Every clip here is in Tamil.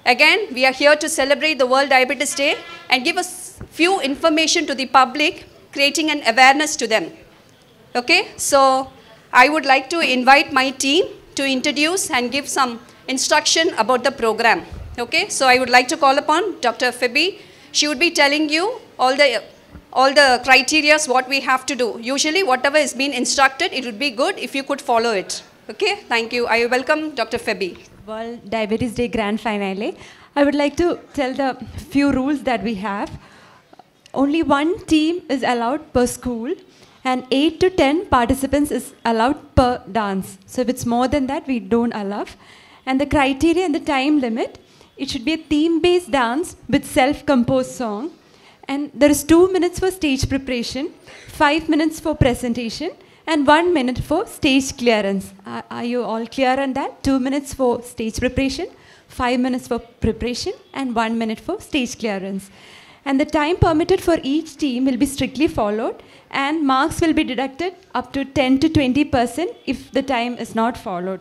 Again, we are here to celebrate the World Diabetes Day and give a few information to the public, creating an awareness to them. Okay, so I would like to invite my team to introduce and give some instruction about the program. Okay, so I would like to call upon Dr. Phoebe. She would be telling you all the criteria, what we have to do. Usually, whatever is being instructed, it would be good if you could follow it. Okay, thank you. I welcome Dr. Phoebe. World Diabetes Day Grand Finale. I would like to tell the few rules that we have. Only one team is allowed per school, and 8 to 10 participants is allowed per dance. So if it's more than that, we don't allow. And the criteria and the time limit, it should be a theme-based dance with self-composed song. And there is 2 minutes for stage preparation, 5 minutes for presentation, and 1 minute for stage clearance. Are you all clear on that? 2 minutes for stage preparation, 5 minutes for preparation, and 1 minute for stage clearance. And the time permitted for each team will be strictly followed, and marks will be deducted up to 10 to 20% if the time is not followed.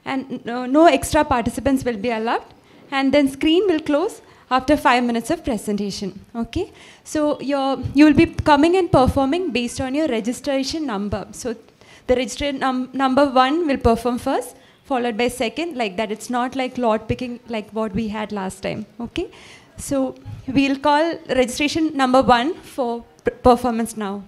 And no extra participants will be allowed. And then screen will close after 5 minutes of presentation. Okay, so you will be coming and performing based on your registration number. So the registration number 1 will perform first, followed by second, like that. It's not like lot picking like what we had last time. Okay, so we'll call registration number 1 for performance now.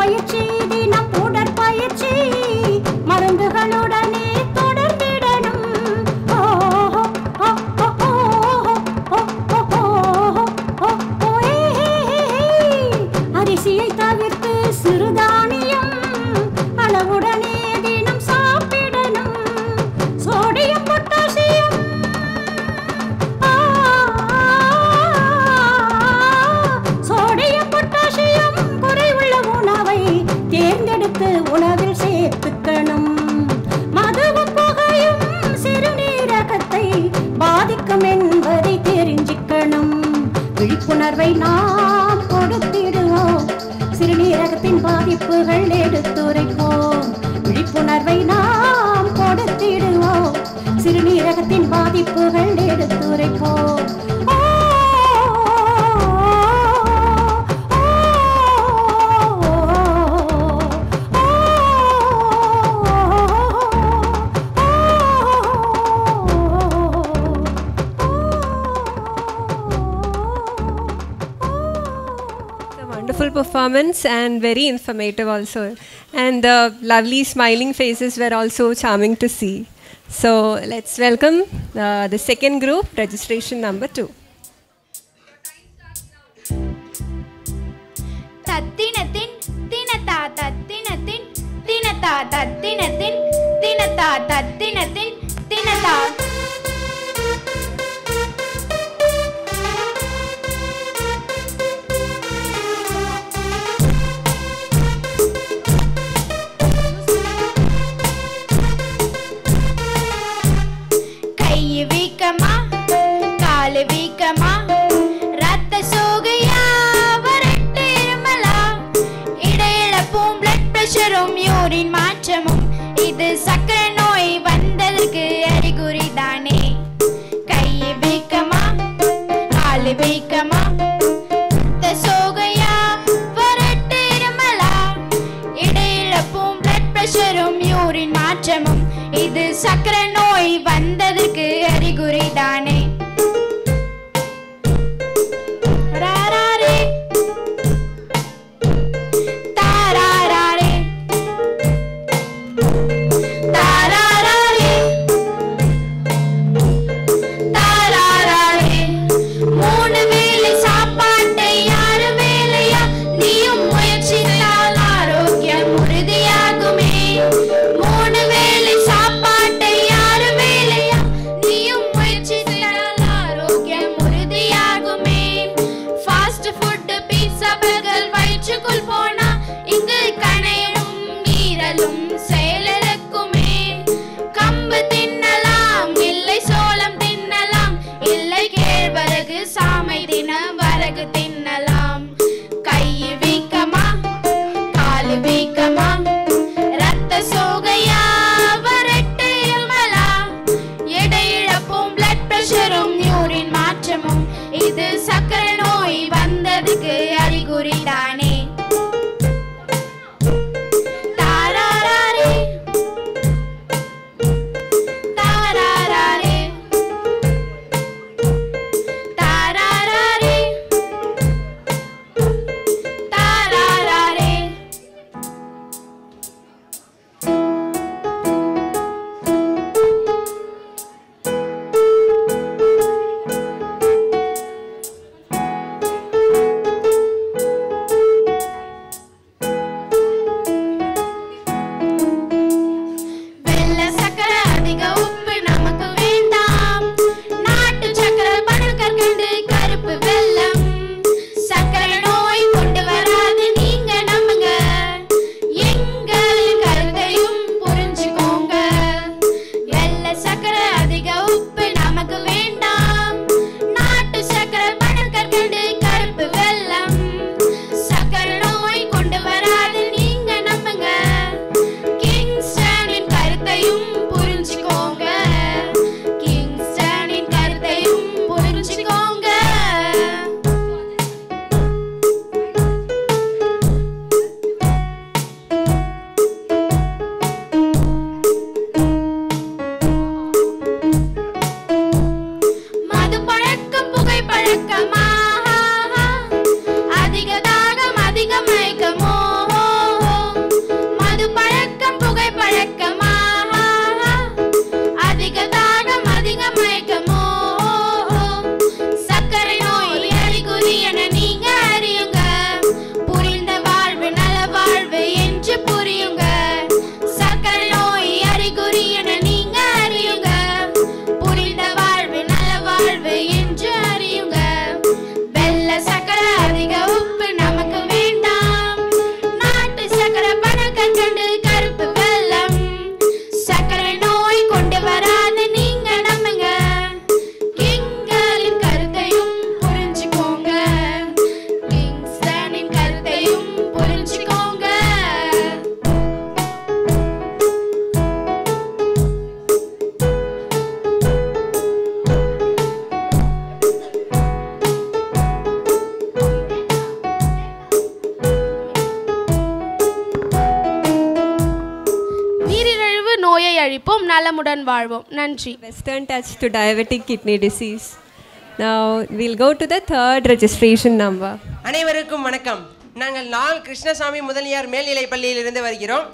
பயிற்சி தினம் உடற்பயிற்சி மருந்துகளுடனே தொடர்ந்திடணும். அரிசியை தவிர்த்து சிறுதானியம் அளவுடனே தினம் சாப்பிடணும். சோடியம் பொட்டாசியம் சோடியம் பொட்டாசியம் குறைவுள்ள உணவை தேர்ந்தெடுத்து உணவில் சேர்த்துக்கணும். மதுவும் புகையும் சிறுநீரகத்தை பாதிக்கும் என்பதை தெரிஞ்சுக்கணும். விழிப்புணர்வை நாம் கொடுத்திடுவோம், சிறுநீரகத்தின் பாதிப்புகள் எடுத்துரைப்போம். விழிப்புணர்வை நாம் கொடுத்திடுவோம், சிறுநீரகத்தின் பாதிப்புகள் எடுத்துரைப்போம். Wonderful performance and very informative also, and the lovely smiling faces were also charming to see. So let's welcome the second group, registration number 2. Tattinatin tinata tattinatin tinata tattinatin tinata tattinatin tinata. வீக்கமா காலு வீக்கமா ரத்த சோகையா வரட்டு இருமலா இடையிழப்பும் பிளட் பிரஷரும் யூரின் மாற்றமும் இது சக்கரை நோய் வந்ததற்கு அறிகுறி தானே. கை வீக்கமா காலு வீக்கமா ரத்த சோகையா வரட்டு இருமலா இடையிழப்பும் பிளட் பிரஷரும் யூரின் மாற்றமும் இது சக்கரை நோய் வந்ததற்கு அறிகுறி தானே. ராராரே தாராரே தாராரே தாராரே. 3 வேளை சாப்பாட்டை 6 வேளையா நீயும் முயற்சித்தால் ஆரோக்கியம் உறுதியாகுமே. 3 வேளை சாப்பாட்டை 6 வேளையா கழிப்போம், நலமுடன் வாழ்வோம். நன்றி. Western touch to diabetic kidney disease. Now we'll go to the third registration number. அனைவருக்கும் வணக்கம். நாங்கள் கிருஷ்ணசாமி முதலியார் மேல்நிலைப் பள்ளியிலிருந்து வருகிறோம்.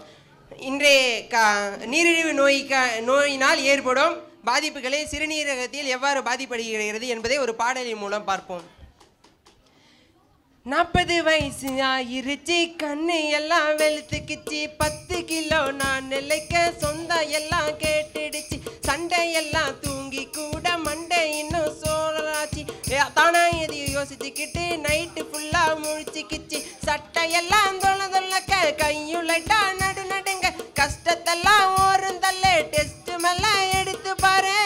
இன்றைய நீரிழிவு நோயினால் ஏற்படும் பாதிப்புகளை சிறுநீரகத்தில் எவ்வாறு பாதிப்படுகிறது என்பதை ஒரு பாடலின் மூலம் பார்ப்போம். 40 வயசு ஆயிருச்சு, கண்ணு எல்லாம் வெளுத்துக்குச்சு, 10 கிலோ நான் நிலைக்க சொந்தம் எல்லாம் கேட்டுடுச்சு, சண்டை எல்லாம் தூங்கி கூட மண்டை இன்னும் சோழாச்சு, தானா எது யோசிச்சுக்கிட்டு நைட்டு ஃபுல்லா முழிச்சுக்கிச்சு, சட்டையெல்லாம் தொல்லக்க கையுள்ளட்டா நடுங்க, கஷ்டத்தெல்லாம் ஓரந்தல்ல டெஸ்ட் எல்லாம் எடுத்து பாரு,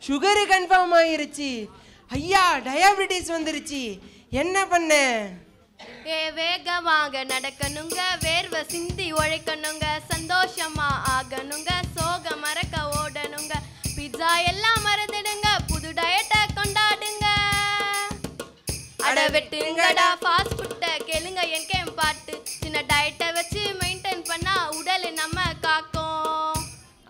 சுகரு கன்ஃபார்ம் ஆயிருச்சு, ஐயா டயாபெட்டிஸ் வந்துருச்சு, என்ன பண்ண? வேகமாக நடக்கணுங்க, வேர்வை சிந்தி உழைக்கணுங்க, சந்தோஷமா ஆகணுங்க, சோக மறக்க ஓடணுங்க, பிட்சா எல்லாம் மறந்துடுங்க, புது டயட்டை கொண்டாடுங்க, அட வெட்டுங்கடா ஃபாஸ்ட் ஃபுட்டை கேளுங்க என் கேம் பாட்டு, சின்ன டயட்டை வச்சு மெயின்டைன் பண்ணா உடல் நம்ம காக்கும்,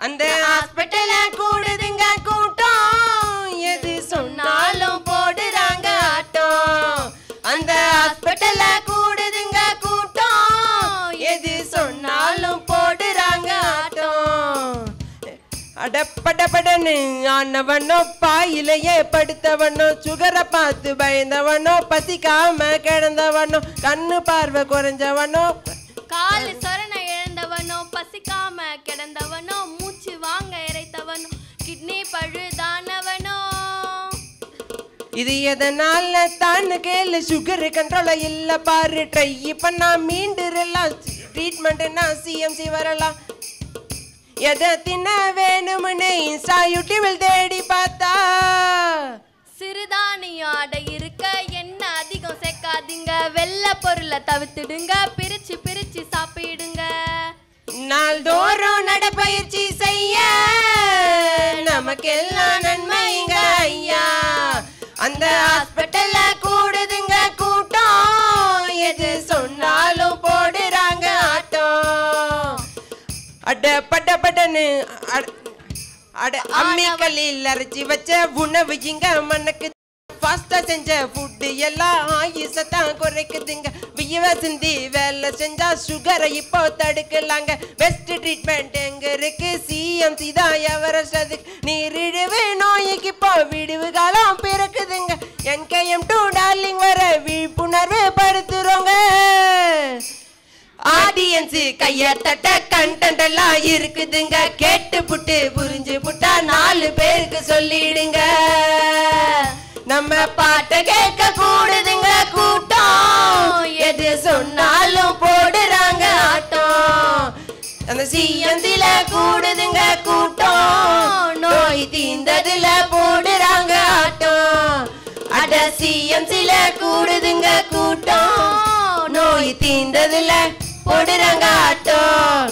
அந்த ஹாஸ்பிட்டல கூடுதுங்க கூட்டம், எது சொன்னாலும் போடுறாங்க ஆட்டம், அந்த ஹாஸ்பிட்டல கூடுதுங்க கூட்டம், எது சொன்னாலும் போடுறாங்க ஆட்டம், அடப்படப்படன்னு ஆனவனோ பாயிலையே படுத்தவனோ, சுகரை பார்த்து பயந்தவனோ, பசிக்காம கிடந்தவனோ, கண்ணு பார்வை குறைஞ்சவனோ, காலு சொரண இழந்தவனோ, பசிக்காம கிடந்தவனோ, மூச்சு வாங்க இறைத்தவனோ, கிட்னி பழுதானவனோ, இது எதனால தான் கேளு, சுகர் கண்ட்ரோல இல்ல பாரு, ட்ரை பண்ணா மீண்டுலாம் ட்ரீட்மெண்ட்னா சிஎம்சி வரலாம், எதை தின்ன வேணும்னு இன்ஸ்டா யூடியூபில் தேடி பார்த்தா, சிறுதானியம் ஆடை இருக்க என்ன அதிகம் சேர்க்காதீங்க, வெள்ளை பொருளை தவிர்த்துடுங்க, பிரிச்சு பிரிச்சு சாப்பிடுங்க, நாள்தோறும் நடப்பயிற்சி செய்ய நமக்கெல்லாம் நன்மைங்க ஐயா, அந்த ஹாஸ்பிட்டல்ல கூடுதுங்க கூட்டம், எது சொன்னாலும் போடுறாங்க ஆட்டம், அட படன்னு அட அம்மிக்கல்லில் அரைச்சி வச்ச உணவு இங்க மண்ணுக்கு, ஃபாஸ்டா செஞ்ச ஃபுட்டு எல்லாம் ஆயுசத்தான் குறைக்குதுங்க, வியவ சிந்தி வேலை செஞ்சா சுகரை இப்போ தடுக்கலாங்க, பெஸ்ட் ட்ரீட்மெண்ட் எங்க இருக்கு, சிஎம்சி தான் எவரெஸ்ட், நீரிழிவு நோய்க்கு இப்போ விடுவு காலம் பிறக்குதுங்க, NKM2 டார்லிங் வர விழிப்புணர்வு படுத்துறோங்க, ஆடியன்ஸ் கைய தட்ட கண்டென்ட் எல்லாம் இருக்குதுங்க, கேட்டு புட்டு புரிஞ்சு புட்டா 4 பேருக்கு சொல்லிடுங்க, நம்ம பாட்ட கேட்க கூடுதுங்க கூட்டம், எது சொன்னாலும் போடுறாங்க ஆட்டம், அந்த சிஎம்சில கூடுதுங்க கூட்டம், நோய் தீந்ததுல போடுறாங்க ஆட்டம், அட சிஎம்சில கூடுதுங்க கூட்டம், நோய் தீந்ததுல போடுறாங்க ஆட்டம்,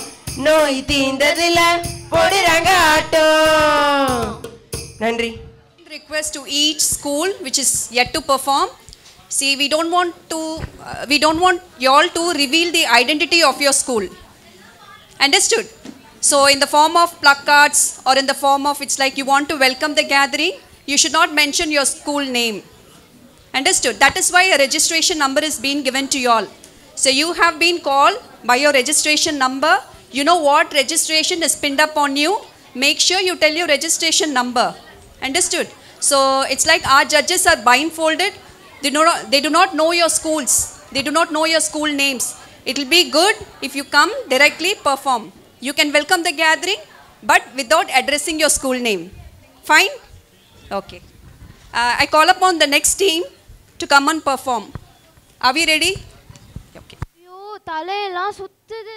நோய் தீந்ததுல போடுறாங்க ஆட்டம். நன்றி. Request to each school which is yet to perform. See, we don't want you all to reveal the identity of your school. Understood? So in the form of placards or in the form of, it's like you want to welcome the gathering, you should not mention your school name. Understood? That is why a registration number is being given to you all. So you have been called by your registration number. You know what registration is pinned up on you. Make sure you tell your registration number. Understood? So it's like our judges are blindfolded. They do not know your schools. They do not know your school names. It will be good if you come directly perform. You can welcome the gathering, but without addressing your school name. Fine? Okay. I call upon the next team to come and perform. Are we ready? Okay. ஐயோ தலையெல்லாம் சுத்துது.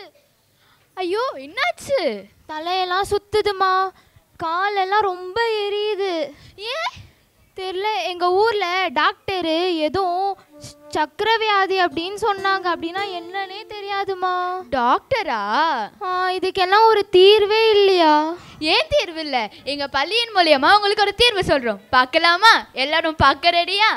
ஐயோ என்னாச்சு? தலையெல்லாம் சுத்துதுமா. காலெல்லாம் ரொம்ப எரியுது. ஏன் தெரியல. எங்கள் ஊரில் டாக்டரு எதுவும் சக்கரவியாதி அப்படின்னு சொன்னாங்க. அப்படின்னா என்னன்னே தெரியாதுமா. டாக்டரா? இதுக்கெல்லாம் ஒரு தீர்வே இல்லையா? ஏன் தீர்வு இல்லை? எங்கள் பள்ளியின் மூலியமாக உங்களுக்கு ஒரு தீர்வு சொல்கிறோம். பார்க்கலாமா? எல்லாரும் பார்க்க ரெடியா?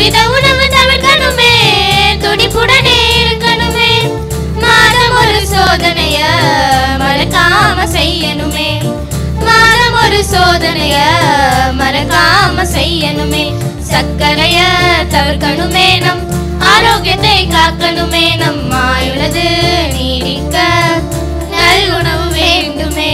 துரித உணவு தவிர்க்கணுமே, துடிப்புடனே இருக்கணுமே, மாதம் ஒரு சோதனைய மறக்காம செய்யணுமே, மாதம் ஒரு சோதனைய மறக்காம செய்யணுமே, சர்க்கரைய தவிர்க்கணுமே, நம் ஆரோக்கியத்தை காக்கணுமே, நம் ஆயுளது நீடிக்க நல் உணவு வேண்டுமே.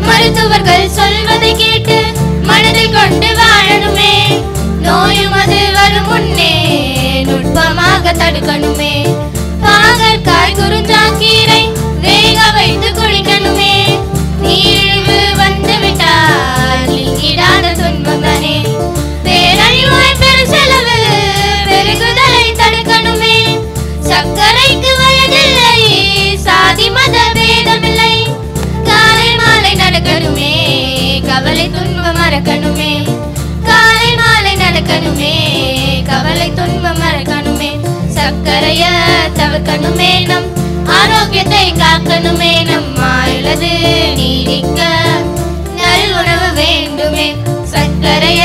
மருத்துவர்கள் சொல்வதை கேட்டு மனதை கொண்டு வாழணுமே, நோயும் அது வரும் முன்னே நுட்பமாக தடுக்கணுமே, பாகற்காய் குருஞ்சாக்கீரை வேக வைத்து குடிக்கணுமே, நீரிழிவு வந்து விட்டால் நீங்கிடாத துன்பம் தானே, பேரழிவாய் பெரு செலவு பெருகுதலை தடுக்கணுமே, சர்க்கரைக்கு வயதில்லை சாதி மத பேதமில்லை, காலை மாலை நடக்கணுமே, கவலை துன்பம் மறக்கணுமே, காலை மாலை நடக்கணுமே, கவலை துன்பம் மறக்கணுமே, சர்க்கரைய தவிர்க்கணுமே, நம் ஆரோக்கியத்தை காக்கணுமே, நம் ஆயுளது நீடிக்க நல் உணவு வேண்டுமே, சர்க்கரைய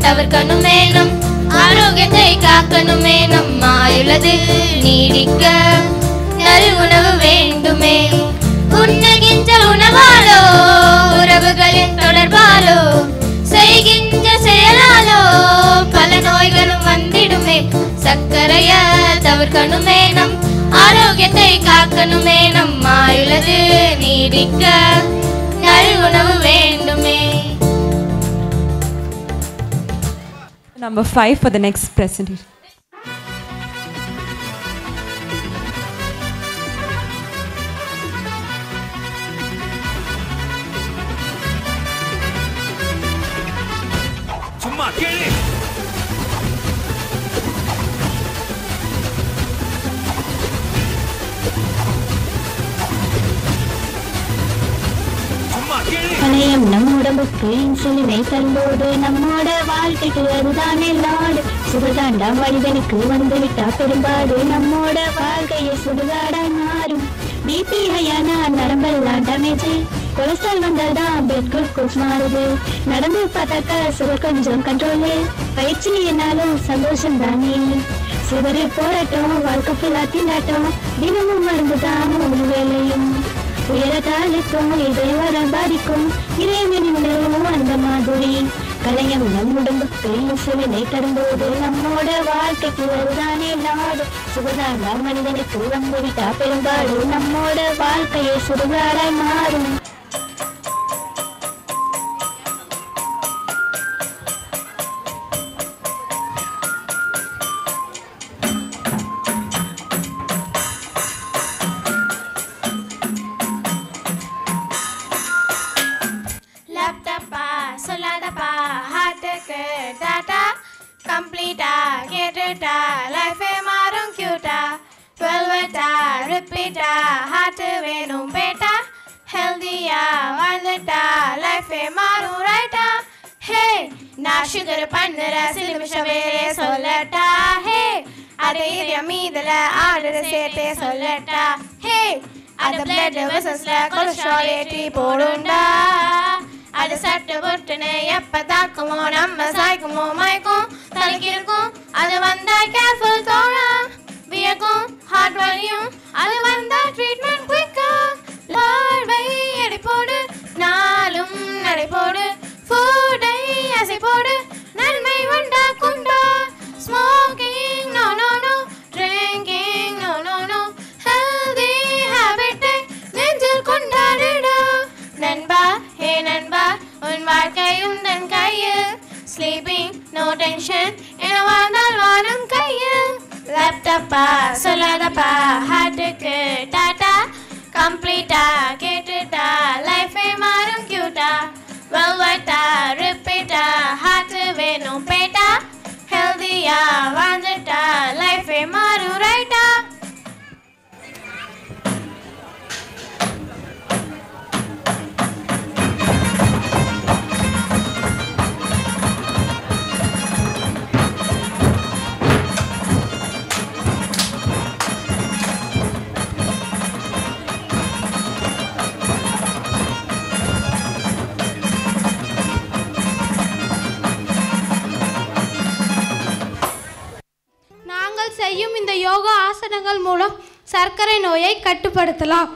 தவிர்க்கணுமே, நம் ஆரோக்கியத்தை காக்கணுமே, நம் ஆயுளது நீடிக்க நல் உணவு வேண்டுமே. உண்ணுகின்ற உணவாலோ உறவுகளின் தொடர்பாலோ செய்கின்ற செயலாலோ பல நோய்களும் வந்திடுமே, சர்க்கரைய தவிர்க்கணுமே, நம் ஆரோக்கியத்தை காக்கணுமே, நம் ஆயுளது நீடிக்க நல் உணவு வேண்டுமே. Number 5 for the next presentation. சும்மா கேளு. கலையம் நம் உடம்புக்கு இன்சுலினை தரும்போது நம்மோட வாழ்க்கைக்கு அதுதானே நாடு, சுடுகாண்டா மனிதனுக்கு வந்துவிட்டா பெரும்பாடு, நம்மோட வாழ்க்கையை சுடுகாடாய் மாறும். பிபி ஹையான நரம்பெல்லாம் டேமேஜ், கொலஸ்ட்ரால் வந்தால்தான் பிளட் குளுக்கோஸ் மாறுது, நடந்து பார்த்தாக்கா சுகர் கொஞ்சம் கண்ட்ரோலு, பயிற்சி என்னாலும் சந்தோஷம் தானே, சுகரு போராட்டம் வாழ்க்கை ஃபுல்லா திண்டாட்டம், தினமும் மருந்துதான் மூணு வேலையும், உயரத்தாலுக்கும் இதை வர பாதிக்கும் இறைவனின் அந்த மாதிரி. கலையம் நம் உடம்புக்கு இன்சுலினை தரும்போது நம்மோட வாழ்க்கைக்கு அதுதானே நாடு, சுகதாண்டா மனிதனுக்கு வந்துவிட்டா பெரும்பாடு, நம்மோட வாழ்க்கையை சுடுகாடாய் மாறும். சொல்லாதப்பா ஹார்ட்டுக்கு டாட்டா கம்ப்ளீட்டா கேட்டுட்டா லைஃபே மாறும் கியூட்டா, 12 ரிப்பீட்டா ஹார்ட்டு வேணும் பேட்டா, ஹெல்தியா வாழ்ந்துட்டா லைஃபே மாறும் ரைட்டா. ஹே நான் சுகர் பண்ணுற சிலிமிஷம் வேறே சொல்லட்டா, ஹே அதை இதயம் மீதுல ஆர்டர் சேர்த்தே சொல்லட்டா, ஹே அது பிளட் வெசல்ஸ்ல கொலஸ்ட்ரால் ஏற்றி போடுண்டா, அது சட்டு பொட்டுன்னு எப்ப தாக்குமோ நம்ம சாய்க்குமோ மயக்கும் தலைக்கு இருக்கும், அது வந்தா கேர்ஃபுல் தோழா வியக்கும் ஹார்ட் வலியும், அது வந்தா ட்ரீட்மெண்ட் குயிக்கா, வாழ்வை எடை போடு நாளும் நடை போடு, ஃபுட்டை அசை போடு நன்மை உண்டாக்குண்டா, smoking no no no, drinking no no no, healthy ஹேபிட்டை நெஞ்சில் கொண்டாடுடா, நண்பா ஹே நண்பா உன் வாழ்க்கை உந்தன் கையில், ஸ்லீப்பிங் நோ டென்ஷன் என வாழ்ந்தால் வாழும் கையில், லேப்டாப்பா சொல்லாதப்பா ஹார்ட்டுக்கு டாட்டா கம்ப்ளீட்டா கேட்டுட்டா லைஃபே மாறும் கியூட்டா, வெல்வெட்டா ரிப்பீட்டா ஹார்ட்டு வேணும் பேட்டா, ஹெல்தியா வாழ்ந்துட்டா லைஃப் யோகா ஆசனங்கள் மூலம் சர்க்கரை நோயை கட்டுப்படுத்தலாம்.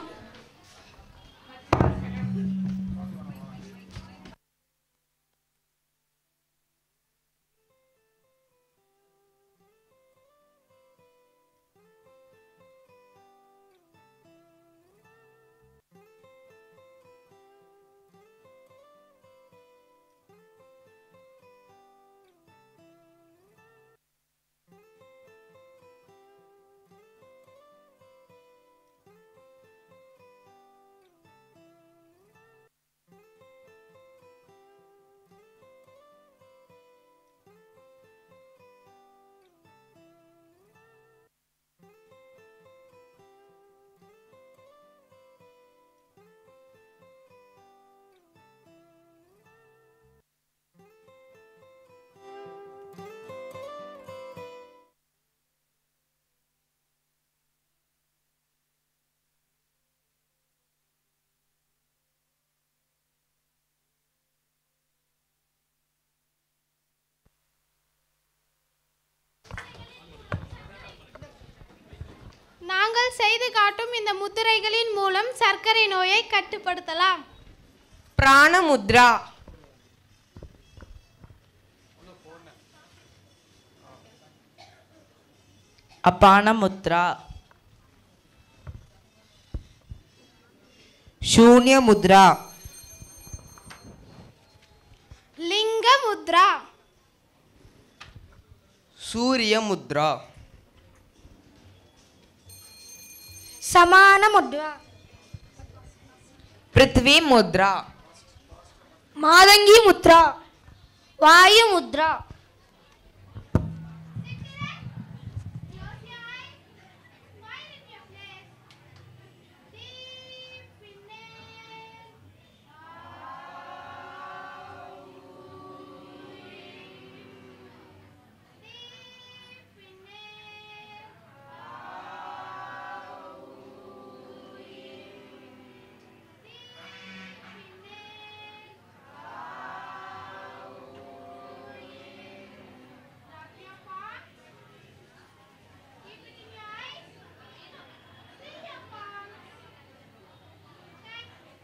நாங்கள் செய்து காட்டும் இந்த முத்திரைகளின் மூலம் சர்க்கரை நோயை கட்டுப்படுத்தலாம். பிராண முத்ரா, அபான முத்ரா, சூன்ய முத்ரா, லிங்க முத்ரா, சூரிய முத்ரா, சமான முத்ரா, பிருத்வி முத்ரா, மாதங்கி முத்ரா, வாயு Mudra,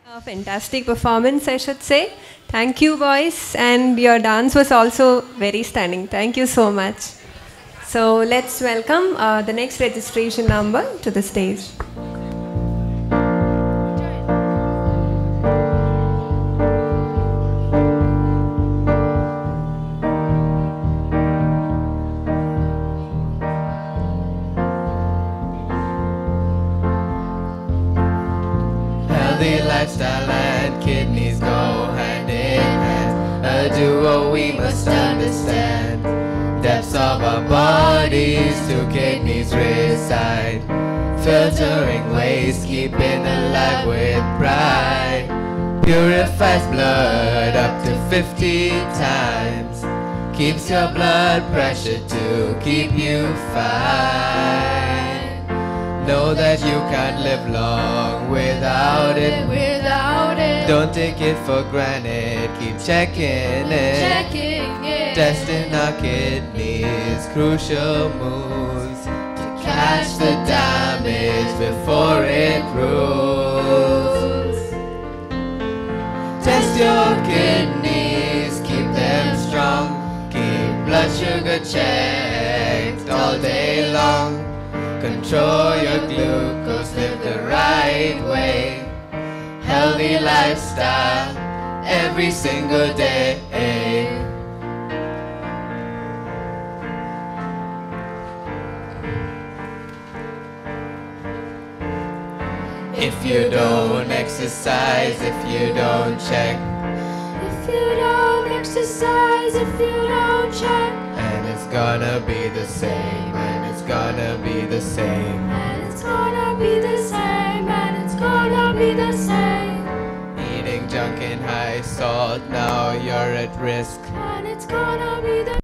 A fantastic performance, I should say. Thank you, boys, and your dance was also very stunning. Thank you so much. So let's welcome the next registration number to the stage. Healthy lifestyle and kidneys go hand in hand. A duo we must understand. Depths of our bodies to kidneys reside. Filtering waste, keeping alive with pride. Purifies blood up to 50 times. Keeps your blood pressure to keep you fine. Know that you can't live long without it. Don't take it for granted. Keep checking it. Testing our kidneys. Crucial moves to catch the damage before it proves. Test your kidneys. Keep them strong. Keep blood sugar checked all day long. Control your glucose, live the right way. Healthy lifestyle every single day. If you don't exercise, if you don't check, if you don't exercise, if you don't check, and it's gonna be the same, and it's gonna be the same, and it's gonna be the same, and it's gonna be the same, eating junk and high salt, now you're at risk, and it's gonna be the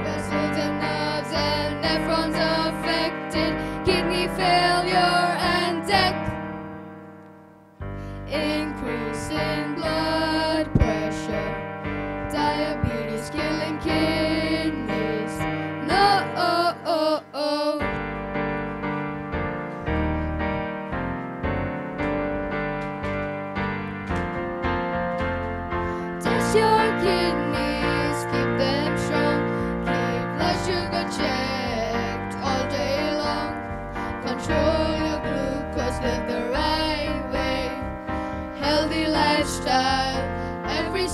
Vessels and nerves and nephrons affected, kidney failure and death, increase in blood pressure, diabetes killing kidneys,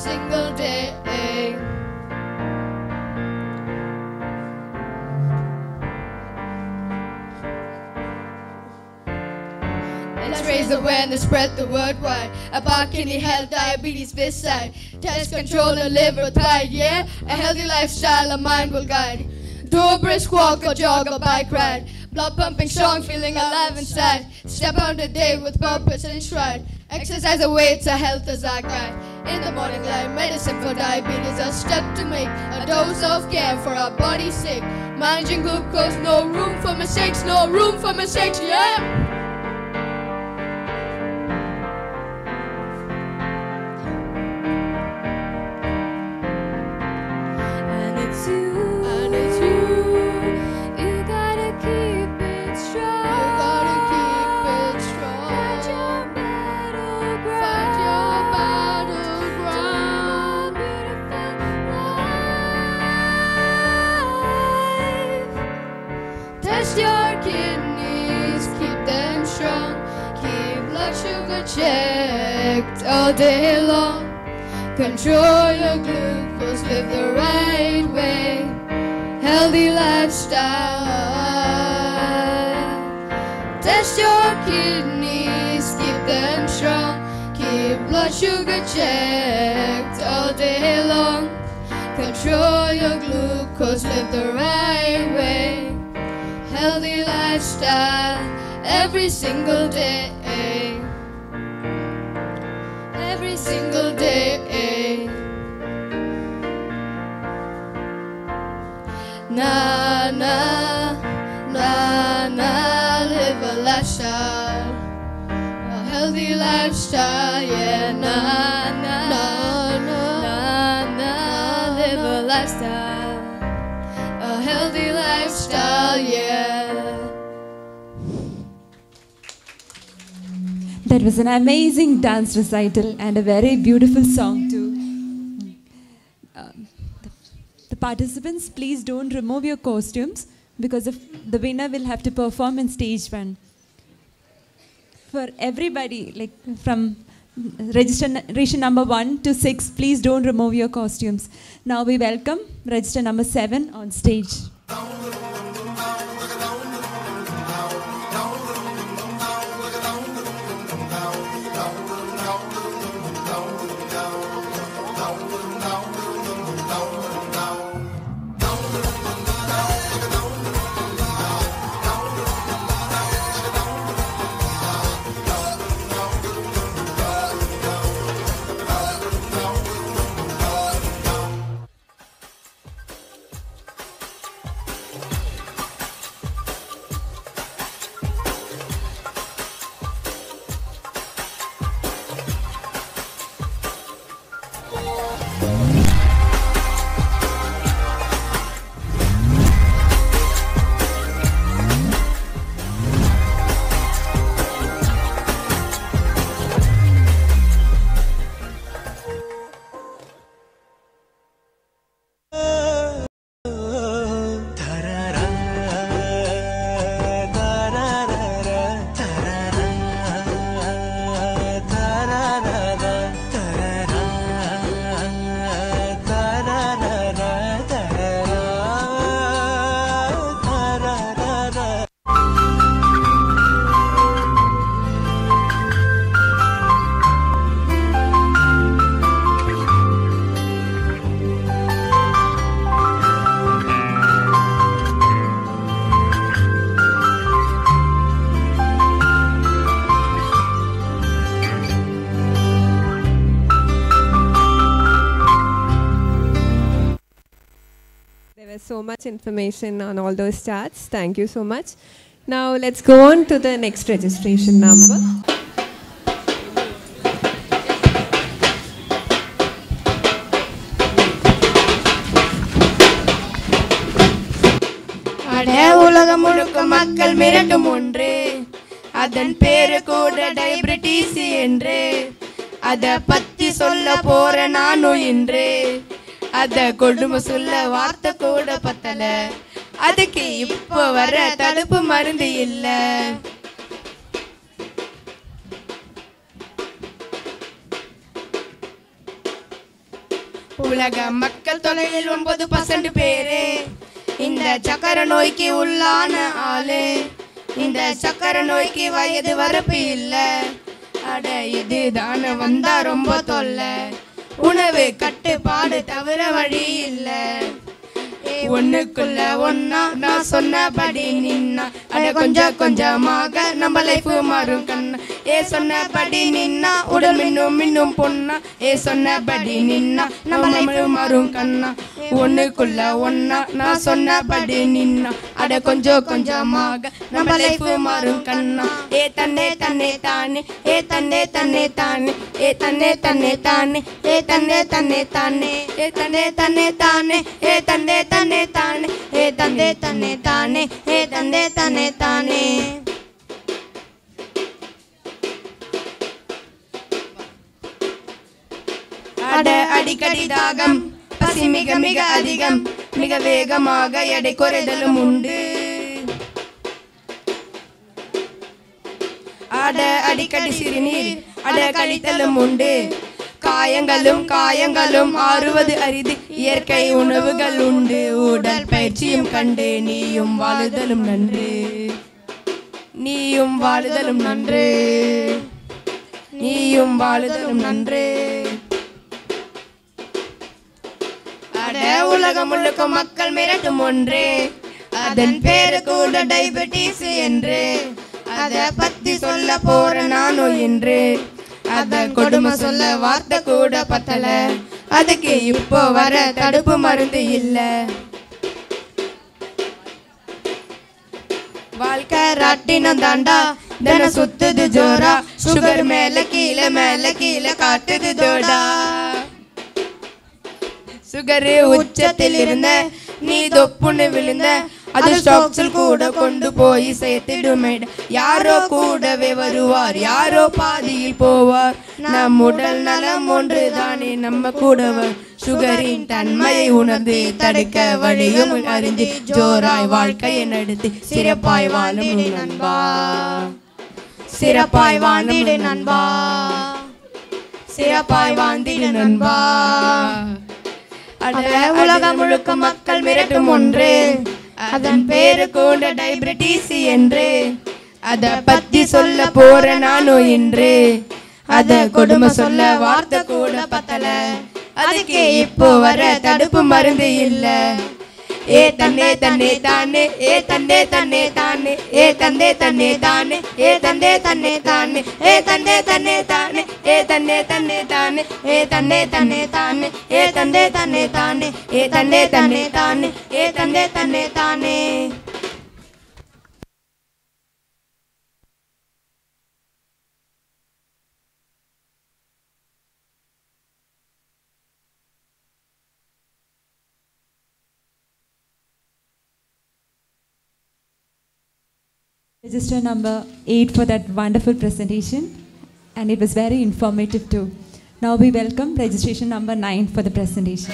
single day. Let's raise awareness, spread the word wide about kidney health, diabetes, beside. Test, control, and live with pride, yeah? A healthy lifestyle, a mind will guide. Do a brisk walk or jog or bike ride. Blood pumping strong, feeling alive inside. Step on the day with purpose and stride. Exercise awaits, a health is our guide. In the morning light, medicine for diabetes, a step to make. A dose of care for our body's sake. Managing glucose, no room for mistakes, no room for mistakes, yeah? Checked all day long. Control your glucose, live the right way. Healthy lifestyle. Test your kidneys, keep them strong. Keep blood sugar checked all day long. Control your glucose, live the right way. Healthy lifestyle every single day. Every single day. Na na na na, live a lifestyle, a healthy lifestyle, yeah. Na na na na na, live a lifestyle, a healthy lifestyle, yeah. That was an amazing dance recital and a very beautiful song too. The participants, please don't remove your costumes because the winner will have to perform in stage 1. For everybody, like from registration number 1 to 6, please don't remove your costumes. Now we welcome register number 7 on stage. So much information on all those charts. Thank you so much. Now let's go on to the next registration number. உலகம் முழுக்க மக்கள் மிரட்டும் ஒன்று, அதன் பேரு கூட டயபிட்டிஸ் என்று. அத பத்தி சொல்ல போற நானும் இன்று. அத கொடுமை சொல்ல வார்த்தை கூட பத்தல, அதுக்கு இப்ப வர தடுப்பு மருந்து இல்ல. உலக மக்கள் தொகையில் 9% பேரே இந்த சக்கரை நோய்க்கு உள்ளான ஆளு. இந்த சக்கரை நோய்க்கு வயது வரப்பு இல்லை. அட இது தானே வந்தா ரொம்ப தொல்லை. உணவு கட்டுப்பாடு தவிர வழி இல்லை. ஒண்ணுக்குள்ள ஒன்னா நான் சொன்னபடி நின்னா அட கொஞ்சம் கொஞ்சமாக நம்ம லைஃப் மாறும் கண்ணா. சொன்னபடி நின்னா உடல் மின்னும் பொண்ணா. சொன்னபடி நின்னா நம்ம லைஃப் மாறும் கண்ணா. ஒண்ணுக்குள்ள ஒன்னா நான் சொன்னபடி நின்னா அட கொஞ்சம் கொஞ்சமாக நம்ம லைஃப் மாறும் கண்ணா. தன்னே தன்னே தானே தன்னே தன்னே தானே தன்னே தன்னே தானே தன்னே தன்னே தானே தன்னே தன்னே தானே தன்னே தன்னே தானே தன்னே தன்னே தானே தன்னே தன்னே தானே. அட அடிக்கடி தாகம் பசி மிக மிக அதிகம். மிக வேகமாக எடை குறைதலும் உண்டு. அட அடிக்கடி சிறுநீர் அட கழித்தலும் உண்டு. காயங்களும் ஆறுவது அரிது. இயற்கை உணவுகள் உண்டு. உடல் பயிற்சியும் கண்டு நீயும் வாழுதலும் நன்று. நீயும் வாழுதலும் நன்று. நீயும் வாழுதலும் நன்று. அட உலகம் முழுக்க மக்கள் மிரட்டும் ஒன்று. அதன் பேரு கூட டயபெட்டிஸ் என்று. அத பத்தி சொல்ல போற நானும் என்று. அத கொடுமை சொல்ல வார்த்தை கூட பத்தல. அதுக்கு இப்போ வர தடுப்பு மருந்து இல்ல. வாழ்க்கை ராட்டினம் தாண்டா தினம் சுத்துது ஜோரா. சுகர் மேல கீழே காட்டுது ஜோடா. சுகரு உச்சத்தில் இருந்த நீ தொப்புன்னு விழுந்த. அது ஸ்டாக்ஸில் கூட கொண்டு போய் சேர்த்திடுமே. யாரோ கூடவே வருவார், யாரோ பாதியில் போவார். நம் உடல் நலம் ஒன்று தானே நம்ம கூடவர். சுகரின் தன்மையை உணர்ந்து தடுக்க வழியும் அறிந்து ஜோராய் வாழ்க்கையை நடத்தி சிறப்பாய் வாழும் நண்பா. சிறப்பாய் வாழ்ந்திடு நண்பா. சிறப்பாய் வாழ்ந்திடு நண்பா. அட உலகம் முழுக்க மக்கள் மிரட்டும் ஒன்று. அதன் பேரு கூட டயபெட்டிஸ் என்று. அத பத்தி சொல்ல போற நானும் இன்று. அத கொடுமை சொல்ல வார்த்தை கூட பத்தல. அதுக்கு இப்போ வர தடுப்பு மருந்து இல்ல. தன்னே தன்னே தானே தன்னே தன்னே தானே தன்னே தன்னே தானே தன்னே தன்னே தானே தன்னே தன்னே தானே தன்னே தன்னே தானே தன்னே தன்னே தானே தன்னே தன்னே தானே தன்னே தன்னே தானே தன்னே தன்னே தானே. Register number 8 for that wonderful presentation, and it was very informative too. Now we welcome registration number 9 for the presentation.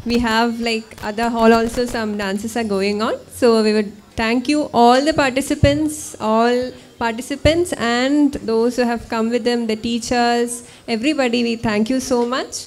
we have like other hall also some dances are going on. So we would thank you all the participants and those who have come with them, the teachers, everybody. We thank you so much.